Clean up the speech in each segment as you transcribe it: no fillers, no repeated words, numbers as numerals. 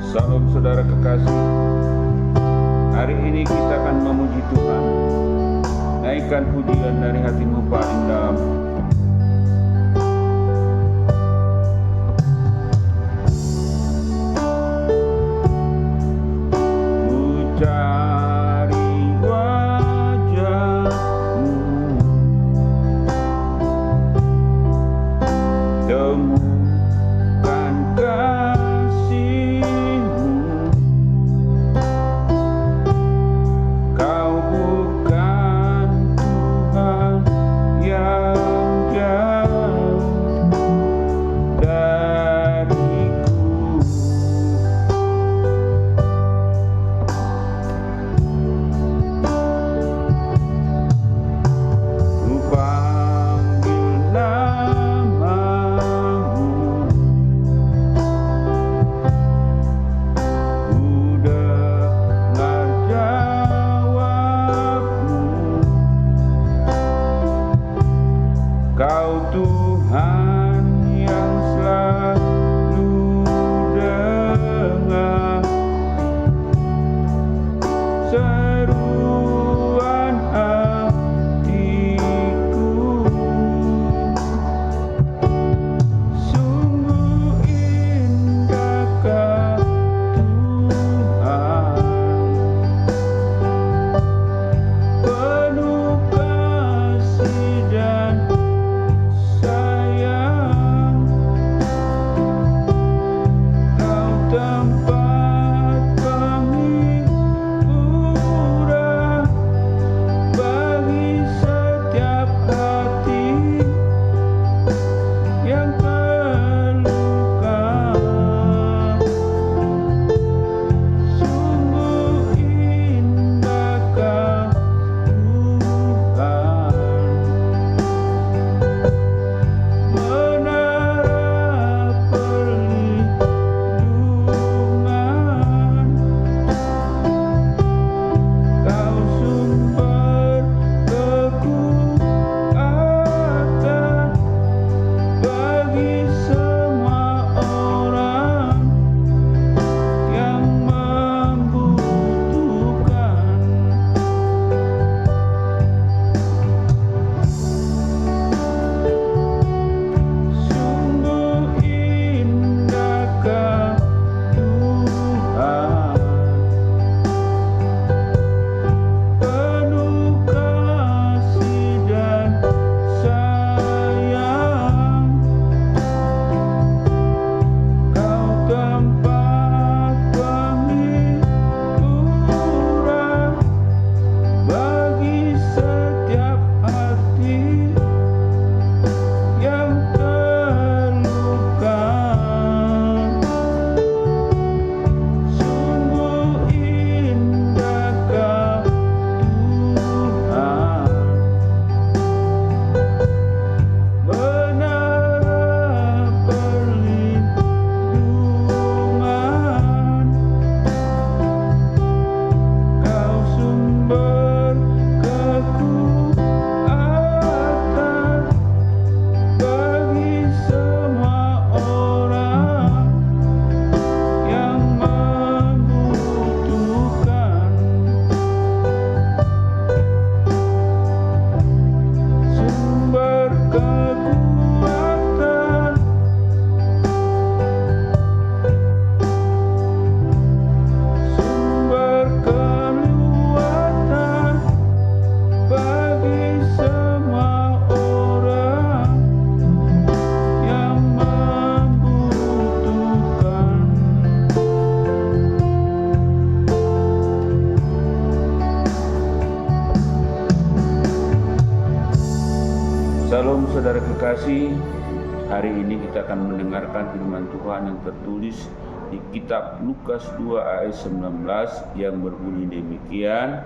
Salam saudara kekasih, hari ini kita akan memuji Tuhan. Naikkan pujian dari hatimu paling dalam. Ku cari wajah-Mu, temukan kasih-Mu. Kau bukan Tuhan yang jauh dariku. Ku panggil nama-Mu, ku dengar jawab-Mu. Kau Tuhan yang selalu dengar seruan hatiku. Sungguh indahkah Tuhan, penuh kasih dan sayang. Kau tempat penghiburan bagi setiap hati yang terluka. Sungguh indahkah Tuhan, menara perlindungan. Kau sumber kekuatan bagi semua orang yang membutuhkan. Sungguh indahkah Tuhan, penuh kasih dan sayang. Kau tempat penghiburan bagi setiap hati yang terluka. Sungguh indahkah Tuhan, menara perlindungan. Kau sumber kekuatan bagi semua orang yang membutuhkan. Sumber kekuatan, sumber kekuatan bagi semua orang yang membutuhkan. Salam saudara kekasih, hari ini kita akan mendengarkan firman Tuhan yang tertulis di kitab Lukas 2 ayat 19 yang berbunyi demikian.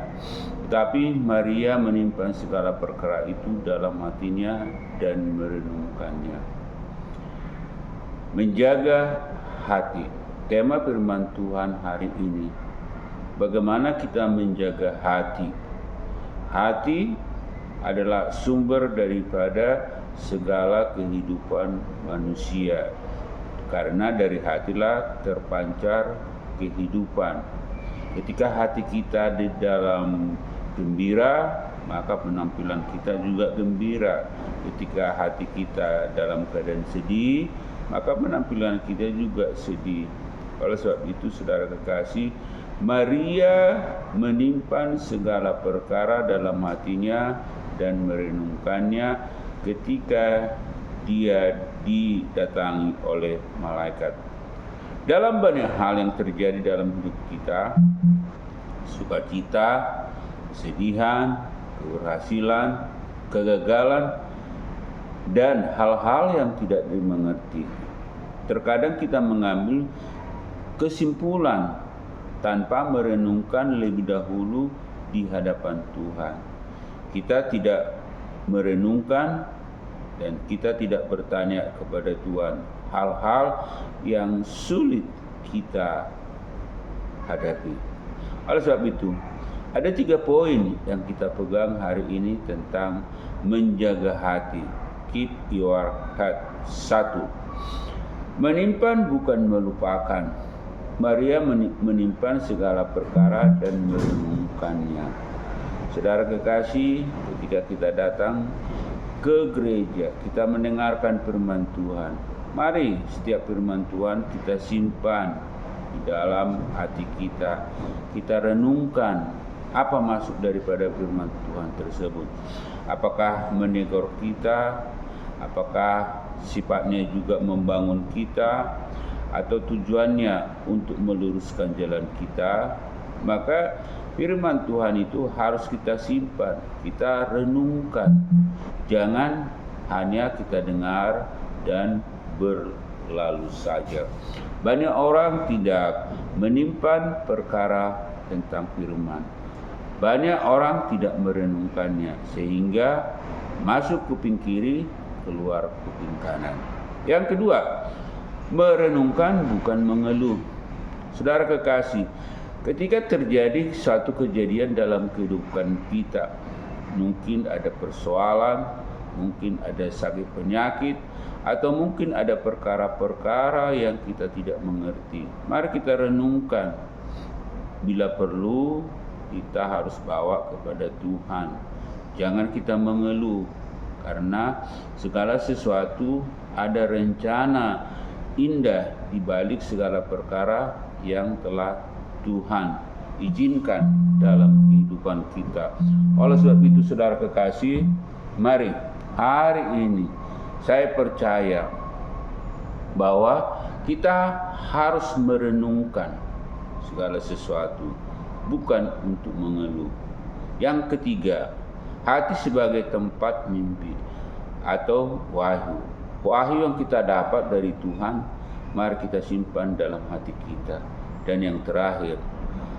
Tetapi Maria menyimpan segala perkara itu dalam hatinya dan merenungkannya. Menjaga hati. Tema firman Tuhan hari ini, bagaimana kita menjaga hati. Hati adalah sumber daripada segala kehidupan manusia, karena dari hatilah terpancar kehidupan. Ketika hati kita di dalam gembira, maka penampilan kita juga gembira. Ketika hati kita dalam keadaan sedih, maka penampilan kita juga sedih. Oleh sebab itu, saudara kekasih, Maria menyimpan segala perkara dalam hatinya dan merenungkannya ketika dia didatangi oleh malaikat. Dalam banyak hal yang terjadi dalam hidup kita, sukacita, kesedihan, keberhasilan, kegagalan, dan hal-hal yang tidak dimengerti. Terkadang kita mengambil kesimpulan tanpa merenungkan lebih dahulu di hadapan Tuhan. Kita tidak merenungkan dan kita tidak bertanya kepada Tuhan hal-hal yang sulit kita hadapi. Oleh sebab itu, ada 3 poin yang kita pegang hari ini tentang menjaga hati. Keep your heart. 1. Menyimpan bukan melupakan. Maria menyimpan segala perkara dan merenungkannya. Saudara kekasih, ketika kita datang ke gereja, kita mendengarkan firman Tuhan. Mari setiap firman Tuhan kita simpan di dalam hati kita. Kita renungkan apa maksud daripada firman Tuhan tersebut. Apakah menegur kita? Apakah sifatnya juga membangun kita? Atau tujuannya untuk meluruskan jalan kita? Maka firman Tuhan itu harus kita simpan, kita renungkan. Jangan hanya kita dengar dan berlalu saja. Banyak orang tidak menyimpan perkara tentang firman. Banyak orang tidak merenungkannya sehingga masuk kuping kiri, keluar kuping kanan. Yang kedua, merenungkan bukan mengeluh. Saudara kekasih, ketika terjadi suatu kejadian dalam kehidupan kita, mungkin ada persoalan, mungkin ada sakit penyakit, atau mungkin ada perkara-perkara yang kita tidak mengerti. Mari kita renungkan. Bila perlu, kita harus bawa kepada Tuhan. Jangan kita mengeluh, karena segala sesuatu ada rencana indah di balik segala perkara yang telah Tuhan izinkan dalam kehidupan kita. Oleh sebab itu, saudara kekasih, mari hari ini saya percaya bahwa kita harus merenungkan segala sesuatu, bukan untuk mengeluh. Yang ketiga, hati sebagai tempat mimpi atau wahyu. Wahyu yang kita dapat dari Tuhan, mari kita simpan dalam hati kita. Dan yang terakhir,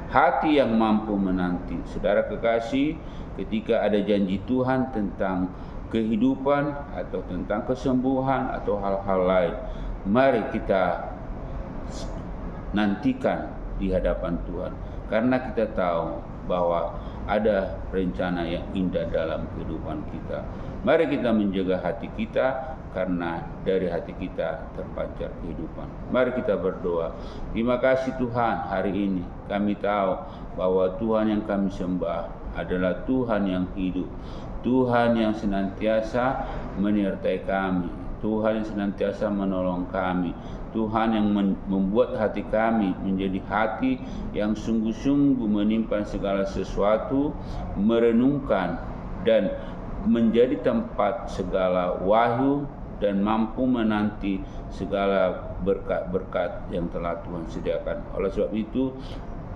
hati yang mampu menanti. Saudara kekasih, ketika ada janji Tuhan tentang kehidupan atau tentang kesembuhan atau hal-hal lain, mari kita nantikan di hadapan Tuhan, karena kita tahu bahwa ada rencana yang indah dalam kehidupan kita. Mari kita menjaga hati kita, karena dari hati kita terpancar kehidupan. Mari kita berdoa. Terima kasih Tuhan, hari ini kami tahu bahwa Tuhan yang kami sembah adalah Tuhan yang hidup, Tuhan yang senantiasa menyertai kami, Tuhan yang senantiasa menolong kami, Tuhan yang membuat hati kami menjadi hati yang sungguh-sungguh menyimpan segala sesuatu, merenungkan dan menjadi tempat segala wahyu dan mampu menanti segala berkat-berkat yang telah Tuhan sediakan. Oleh sebab itu,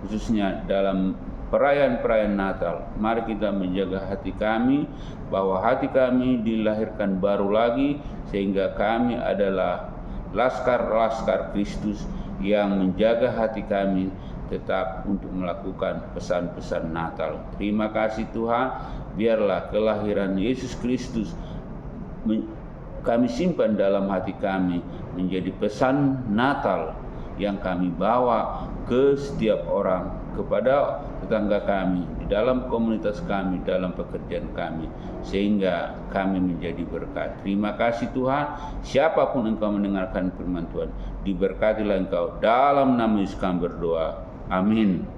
khususnya dalam perayaan-perayaan Natal, mari kita menjaga hati kami, bahwa hati kami dilahirkan baru lagi, sehingga kami adalah laskar-laskar Kristus yang menjaga hati kami tetap untuk melakukan pesan-pesan Natal. Terima kasih Tuhan, biarlah kelahiran Yesus Kristus kami simpan dalam hati kami menjadi pesan Natal yang kami bawa ke setiap orang, kepada tetangga kami, di dalam komunitas kami, dalam pekerjaan kami, sehingga kami menjadi berkat. Terima kasih Tuhan, siapapun Engkau mendengarkan firman Tuhan, diberkatilah Engkau, dalam nama Yesus kami berdoa. Amin.